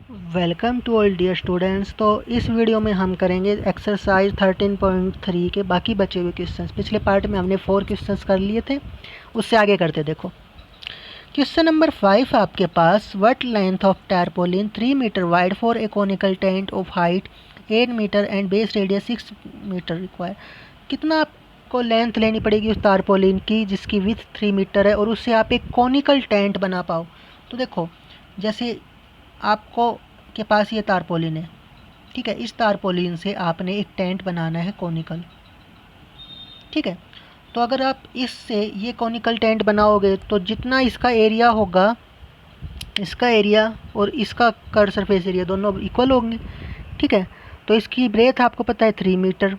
Welcome to all dear students. तो इस video में हम करेंगे एक्सरसाइज 13.3 के बाकी बचे हुए क्वेश्चंस। पिछले पार्ट में हमने 4 क्वेश्चंस कर लिए थे, उससे आगे करते। देखो क्वेश्चन नंबर 5 आपके पास, what length of tarpaulin 3 metre wide for a conical tent of height 8 metre and base radius 6 metre require. कितना आपको लेंथ लेनी पड़ेगी उस टारपोलिन की जिसकी विड्थ 3 मीटर है और उससे आप एक कॉनिकल टेंट बना पाओ। तो देखो जैसे आपको के पास ये तारपोलिन है, ठीक है। इस तारपोलिन से आपने एक टेंट बनाना है कॉनिकल, ठीक है। तो अगर आप इससे ये कॉनिकल टेंट बनाओगे तो जितना इसका एरिया होगा, इसका एरिया और इसका कर्व सरफेस एरिया दोनों इक्वल होंगे, ठीक है। तो इसकी ब्रेथ आपको पता है 3 मीटर,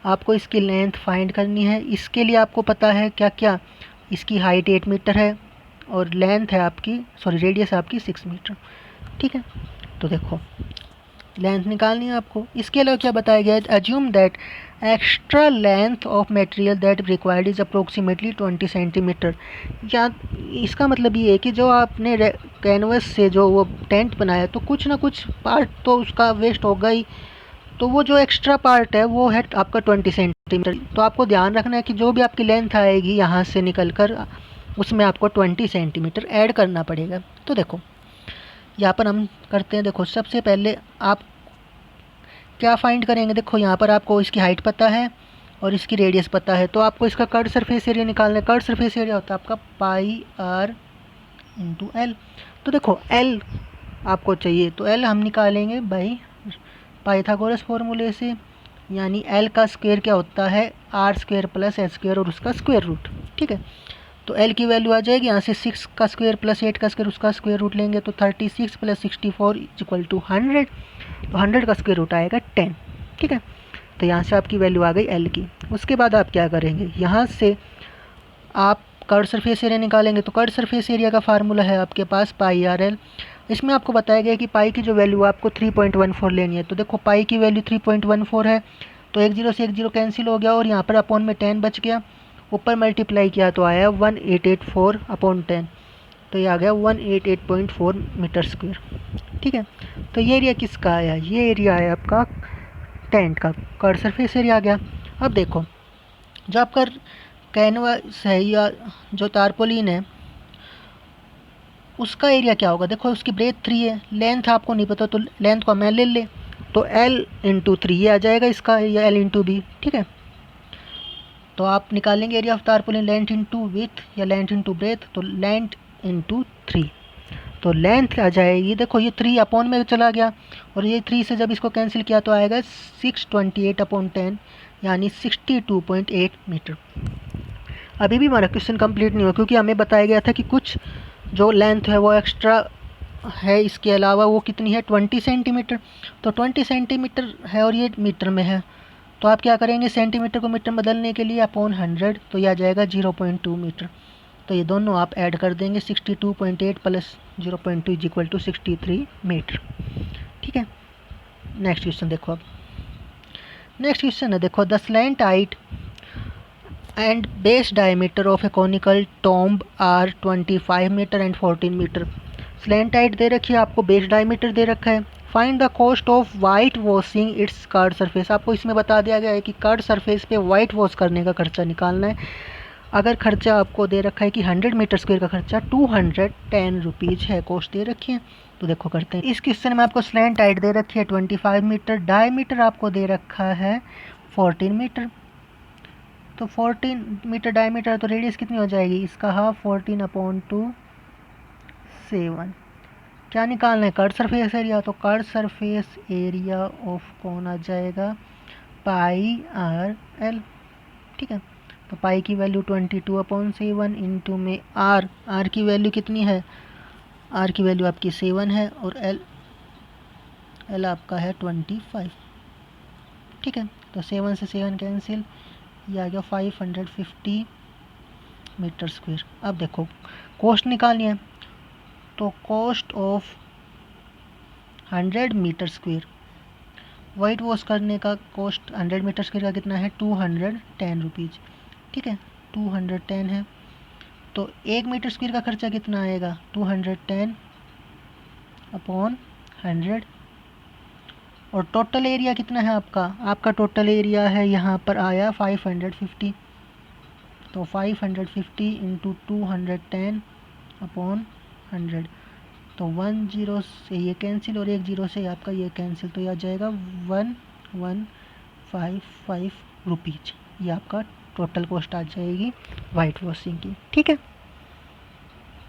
आपको इसकी लेंथ फाइंड करनी है। इसके लिए आपको पता है क्या क्या, इसकी हाइट 8 मीटर है और लेंथ है आपकी, रेडियस आपकी 6 मीटर, ठीक है। तो देखो लेंथ निकालनी है आपको। इसके अलावा क्या बताया गया है, assume that extra length of material that required is approximately 20 centimetre. या इसका मतलब ये है कि जो आपने कैनवस से जो वो टेंट बनाया तो कुछ ना कुछ पार्ट तो उसका वेस्ट होगा ही, तो वो जो एक्स्ट्रा पार्ट है वो है आपका 20 सेंटीमीटर। तो आपको ध्यान रखना है कि जो भी आपकी लेंथ आएगी यहाँ से निकल कर उसमें आपको 20 सेंटीमीटर ऐड करना पड़ेगा। तो देखो यहाँ पर हम करते हैं। देखो सबसे पहले आप क्या फाइंड करेंगे, देखो यहाँ पर आपको इसकी हाइट पता है और इसकी रेडियस पता है, तो आपको इसका कर्व सरफेस एरिया निकालना है। कर्व सरफेस एरिया होता है आपका पाई आर इंटू एल। तो देखो एल आपको चाहिए तो एल हम निकालेंगे बाई पाइथागोरस फॉर्मूले से, यानी एल का स्क्वायर क्या होता है, R square plus H square और उसका स्क्वायर रूट, ठीक है। तो एल की वैल्यू आ जाएगी यहाँ से 6 का स्क्वायर प्लस 8 का स्क्वायर, उसका स्क्वायर रूट लेंगे तो 36 प्लस 64 इज इक्वल टू 100। तो 100 का स्क्वायर रूट आएगा 10, ठीक है। तो यहाँ से आपकी वैल्यू आ गई एल की। उसके बाद आप क्या करेंगे, यहाँ से आप कर्व सरफेस एरिया निकालेंगे। तो कर्व सरफेस एरिया का फार्मूला है आपके पास पाई आर एल। इसमें आपको बताया गया कि पाई की जो वैल्यू आपको 3.14 लेनी है। तो देखो पाई की वैल्यू 3.14 है, तो 1 0 से 1 0 कैंसिल हो गया और यहाँ पर अपॉन में 10 बच गया, ऊपर मल्टीप्लाई किया तो आया 1884 अपॉन 10, तो ये आ गया 188.4 मीटर स्क्वायर, ठीक है। तो ये एरिया किसका आया, ये एरिया है आपका टेंट का, कर्व सरफेस एरिया आ गया। अब देखो जो आपका कैनवास है या जो तारपोलिन है उसका एरिया क्या होगा, देखो उसकी ब्रेथ 3 है, लेंथ आपको नहीं पता तो लेंथ को मैं ले ले, तो L इंटू 3 ये आ जाएगा इसका, या L इंटू बी, ठीक है। तो आप निकालेंगे area of tarpaulin length into with या लेंथ इंटू ब्रेथ, तो लेंथ इंटू 3, तो लेंथ आ जाएगी, देखो ये 3 अपॉन में चला गया और ये 3 से जब इसको कैंसिल किया तो आएगा 628 अपॉन 10 यानी 62.8 मीटर। अभी भी हमारा क्वेश्चन कंप्लीट नहीं हुआ क्योंकि हमें बताया गया था कि कुछ जो लेंथ है वो एक्स्ट्रा है, इसके अलावा वो कितनी है 20 सेंटीमीटर। तो 20 सेंटीमीटर है और ये मीटर में है, तो आप क्या करेंगे सेंटीमीटर को मीटर में बदलने के लिए अपॉन 100, तो यह आ जाएगा 0.2 मीटर। तो ये दोनों आप ऐड कर देंगे, 62.8 plus 0.2 is equal to 63 metre, ठीक है। नेक्स्ट क्वेश्चन देखो। अब नेक्स्ट क्वेश्चन है, देखो the slant height and base diameter of a conical tomb are 25 metre and 14 metre. Slant height दे रखी है आपको, बेस डायमीटर दे रखा है। Find the cost of white washing its curve surface. आपको इसमें बता दिया गया है कि कर्व सरफेस पे वाइट वॉश करने का खर्चा निकालना है। अगर खर्चा आपको दे रखा है कि 100 मीटर स्क्वायर का खर्चा 210 रुपीज़ है, कॉस्ट दे रखी है। तो देखो करते हैं। इस क्वेश्चन में आपको स्लैंट हाइट दे रखी है 25 मीटर, डायमीटर आपको दे रखा है 14 मीटर। तो 14 मीटर डायमीटर, तो रेडियस कितनी हो जाएगी इसका हाफ, 14 अपॉन 2 7। क्या निकालना है, कर्व सरफेस एरिया। तो कर्व सरफेस एरिया ऑफ कौन आ जाएगा, पाई आर एल, ठीक है। तो पाई की वैल्यू 22 अपॉन 7 इंटू में आर की वैल्यू कितनी है, आर की वैल्यू आपकी 7 है और एल आपका है 25, ठीक है। तो 7 से 7 कैंसिल, ये आ गया 550 मीटर स्क्वायर। अब देखो कॉस्ट निकालनी है, तो cost of 100 metre square white wash करने का कॉस्ट 100 मीटर स्क्वायर का कितना है 210 रुपीज़, ठीक है। 210 है, तो 1 मीटर स्क्वायर का खर्चा कितना आएगा 210 अपॉन 100। और टोटल एरिया कितना है आपका? आपका टोटल एरिया है यहाँ पर आया 550। तो 550 इंटू 210 अपॉन 100। तो 1 जीरो से ये कैंसिल और 1 जीरो से आपका ये कैंसिल, तो ये आ जाएगा 1155 रुपीज़। ये आपका टोटल कॉस्ट आ जाएगी वाइट वॉशिंग की। ठीक है।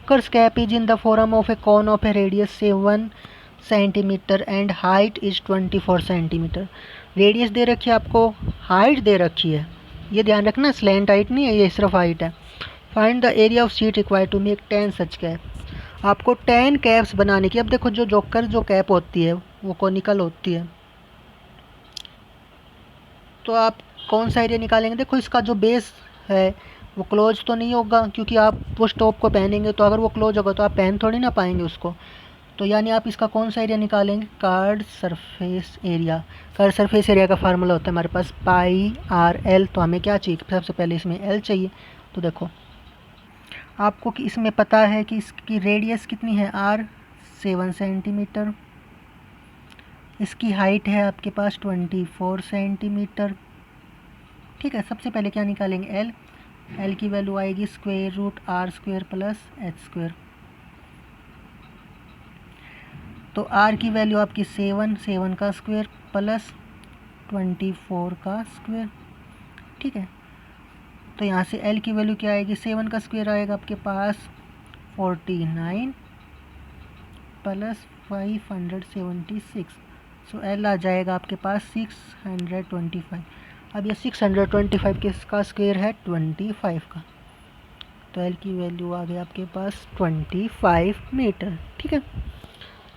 Cap is in the form of a cone of a radius से 1 centimetre and height is 24 centimetre. Radius दे रखी है आपको, हाइट दे रखी है, ये ध्यान रखना स्लैंट हाइट नहीं है, ये सिर्फ हाइट है। Find the area of sheet required to make 10 such cap. आपको 10 कैप्स बनाने की। अब देखो जो कैप होती है वो कॉनिकल होती है, तो आप कौन सा एरिया निकालेंगे? देखो इसका जो बेस है वो क्लोज तो नहीं होगा, क्योंकि आप वो टॉप को पहनेंगे, तो अगर वो क्लोज होगा तो आप पहन थोड़ी ना पाएंगे उसको। तो यानी आप इसका कौन सा एरिया निकालेंगे? Curved surface area. Curved surface area का फार्मूला होता है हमारे पास पाई आर एल। तो हमें क्या चाहिए? सबसे पहले इसमें एल चाहिए। तो देखो आपको कि इसमें पता है कि इसकी रेडियस कितनी है? Are 7 centimetre. इसकी हाइट है आपके पास 24 सेंटीमीटर। ठीक है। सबसे पहले क्या निकालेंगे? एल। एल की वैल्यू आएगी square root R square plus H square. तो आर की वैल्यू आपकी 7 का स्क्वायर प्लस 24 का स्क्वायर। ठीक है। तो यहाँ से एल की वैल्यू क्या आएगी? 7 का स्क्वायर आएगा आपके पास 49 प्लस 576। सो एल आ जाएगा आपके पास 625। अब ये 625 किसका स्क्वायर है? 25 का। तो एल की वैल्यू आ गई आपके पास 25 मीटर। ठीक है।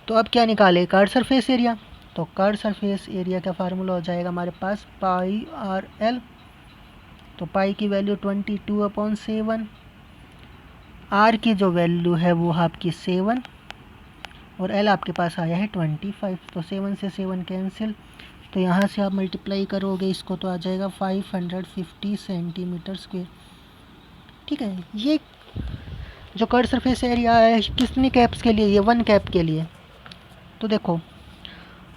तो अब क्या निकाले? Curved surface area. तो कर्व्ड सरफेस एरिया का फार्मूला हो जाएगा हमारे पास पाई आर एल। तो पाई की वैल्यू 22/7। आर की जो वैल्यू है वो आपकी 7 और एल आपके पास आया है 25। तो 7 से 7 कैंसिल, तो यहाँ से आप मल्टीप्लाई करोगे इसको तो आ जाएगा 550 सेंटीमीटर स्क्वायर। ठीक है। ये जो कर्व्ड सरफेस एरिया है कितनी कैप्स के लिए? ये 1 कैप के लिए। तो देखो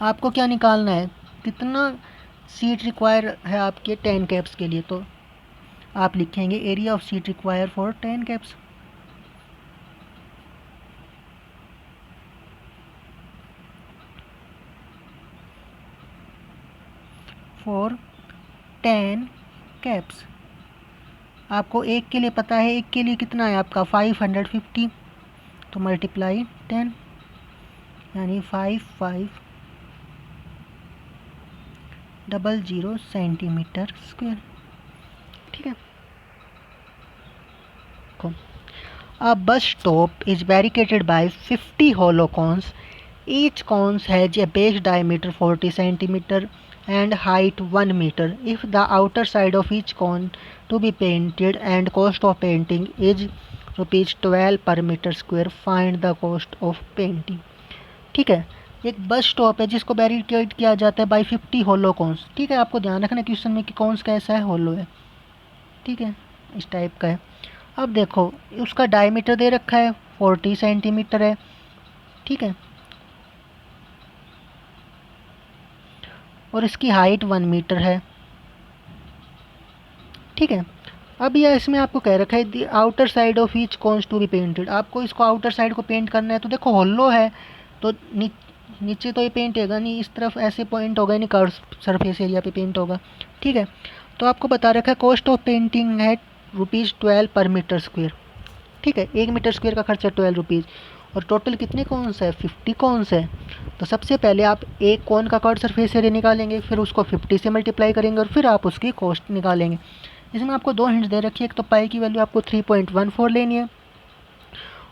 आपको क्या निकालना है? कितना सीट रिक्वायर है आपके 10 कैप्स के लिए? तो आप लिखेंगे area of seat require for 10 caps. For 10 caps. आपको एक के लिए पता है, एक के लिए कितना है आपका? 550। तो मल्टीप्लाई 10 यानी 5500 सेंटीमीटर स्क्वायर। ठीक है। A bus stop is barricaded by 50 hollow cones. Each cone has a base diameter 40 centimeter and height 1 meter. If the outer side of each cone to be painted and cost of painting is rupees 12 per meter square, find the cost of painting. ठीक है। एक bus stop है जिसको barricade किया जाता है by 50 hollow cons. ठीक है। आपको ध्यान रखना क्वेश्चन में कि कॉन्स कैसा है, होलो है। ठीक है, इस टाइप का है। अब देखो उसका डायमीटर दे रखा है 40 सेंटीमीटर है। ठीक है। और इसकी हाइट 1 मीटर है। ठीक है। अब यह इसमें आपको कह रखा है the outer side of each cones to be painted. आपको इसको आउटर साइड को पेंट करना है। तो देखो होलो है तो नीचे तो ये पेंट होगा नहीं, इस तरफ ऐसे पॉइंट होगा नहीं, कर्व सरफेस एरिया पे पेंट होगा। ठीक है। तो आपको बता रखा है कॉस्ट ऑफ पेंटिंग है ₹12 पर मीटर स्क्वायर। ठीक है। 1 मीटर स्क्वायर का खर्चा 12 रुपीज़। और टोटल कितने कॉन्स है? 50 कॉन्स है। तो सबसे पहले आप एक कॉन का कर्व सरफेस एरिया निकालेंगे, फिर उसको 50 से मल्टीप्लाई करेंगे और फिर आप उसकी कॉस्ट निकालेंगे। इसमें आपको 2 हिंट्स दे रखी है। एक तो पाई की वैल्यू आपको 3.14 लेनी है,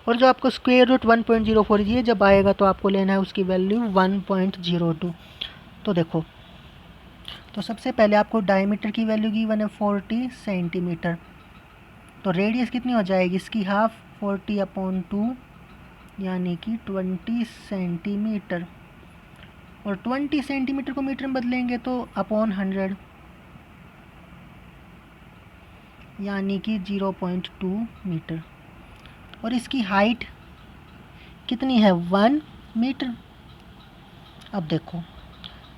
और जो आपको स्क्वायर रूट 1.04 ये जब आएगा तो आपको लेना है उसकी वैल्यू 1.02। तो देखो तो सबसे पहले आपको डायमीटर की वैल्यू गिवन है 40 सेंटीमीटर। तो रेडियस कितनी हो जाएगी इसकी? हाफ 40/2 यानी कि 20 सेंटीमीटर। और 20 सेंटीमीटर को मीटर में बदलेंगे तो अपॉन 100 यानी कि 0.2 मीटर। और इसकी हाइट कितनी है? 1 मीटर। अब देखो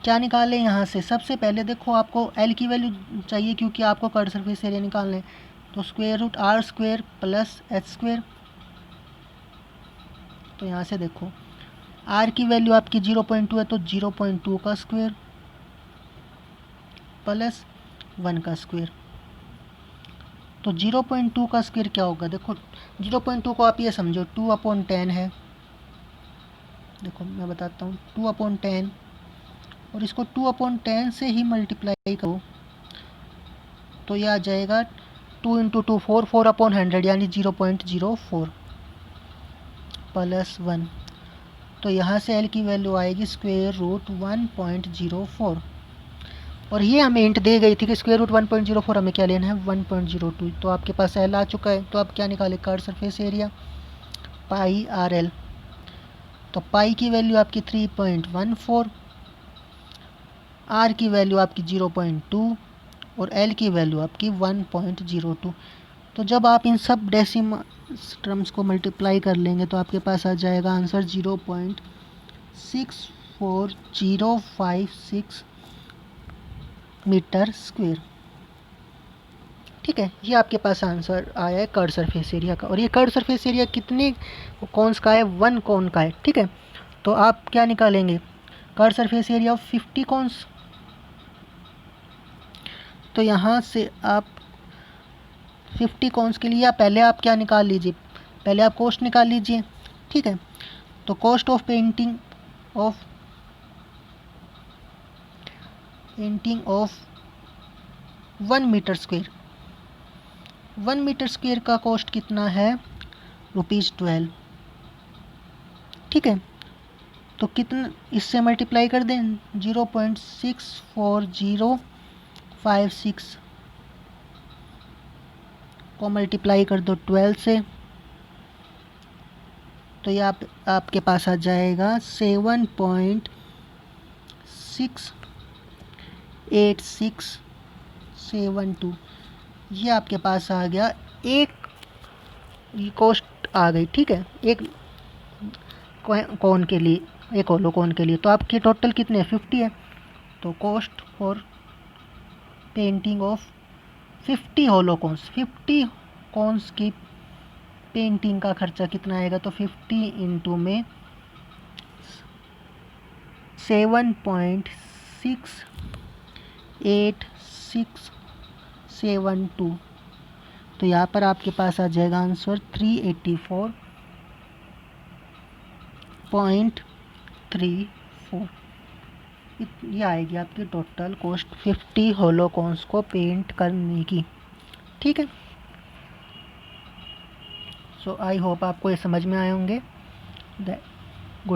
क्या निकालें यहाँ से। सबसे पहले देखो आपको एल की वैल्यू चाहिए क्योंकि आपको कर्व सरफेस एरिया निकालना है। तो square root R square plus H square. तो यहाँ से देखो आर की वैल्यू आपकी 0.2 है तो 0.2 का स्क्वायर प्लस 1 का स्क्वायर। तो 0.2 का स्क्वायर क्या होगा, देखो 0.2 को आप ये समझो 2/10 है। देखो मैं बताता हूँ 2/10 और इसको 2/10 से ही मल्टीप्लाई करो तो ये आ जाएगा 2 × 2 4 4/100 यानी 0.04 प्लस 1। तो यहाँ से एल की वैल्यू आएगी स्क्वायर रूट 1.04 और ये हमें हिंट दी गई थी कि स्क्वायर रूट 1.04 हमें क्या लेना है 1.02। तो आपके पास एल आ चुका है। तो आप क्या निकाले curve surface area pi R L. तो पाई की वैल्यू आपकी 3.14, आर की वैल्यू आपकी 0.2 और एल की वैल्यू आपकी 1.02। तो जब आप इन सब डेसिमल टर्म्स को मल्टीप्लाई कर लेंगे तो आपके पास आ जाएगा आंसर 0.64056 मीटर स्क्वायर। ठीक है, ये आपके पास आंसर आया है कर्व सरफेस एरिया का। और ये कर्व सरफेस एरिया कितने कॉन्स का है, 1 कॉन का है। ठीक है, तो आप क्या निकालेंगे curve surface area of 50 cons. तो यहाँ से आप 50 कॉन्स के लिए पहले आप क्या निकाल लीजिए, पहले आप कॉस्ट निकाल लीजिए। ठीक है, तो cost of painting of 1 metre square, 1 metre square का कॉस्ट कितना है ₹12। ठीक है, तो कितना इससे मल्टीप्लाई कर दें 0.64056 को मल्टीप्लाई कर दो 12 से। तो ये आपके पास आ जाएगा 7.68672। ये आपके पास आ गया, एक कॉस्ट आ गई। ठीक है, एक कौन के लिए, एक होलो कौन के लिए। तो आपके टोटल कितने 50 है। तो cost for painting of 50 hollow cones, 50 cones की पेंटिंग का खर्चा कितना आएगा। तो 50 इंटू में 7.68672। तो यहाँ पर आपके पास आ जाएगा आंसर 384.34। ये आएगी आपकी टोटल कॉस्ट 50 होलो कॉन्स को पेंट करने की। ठीक है, सो आई होप आपको ये समझ में आए होंगे।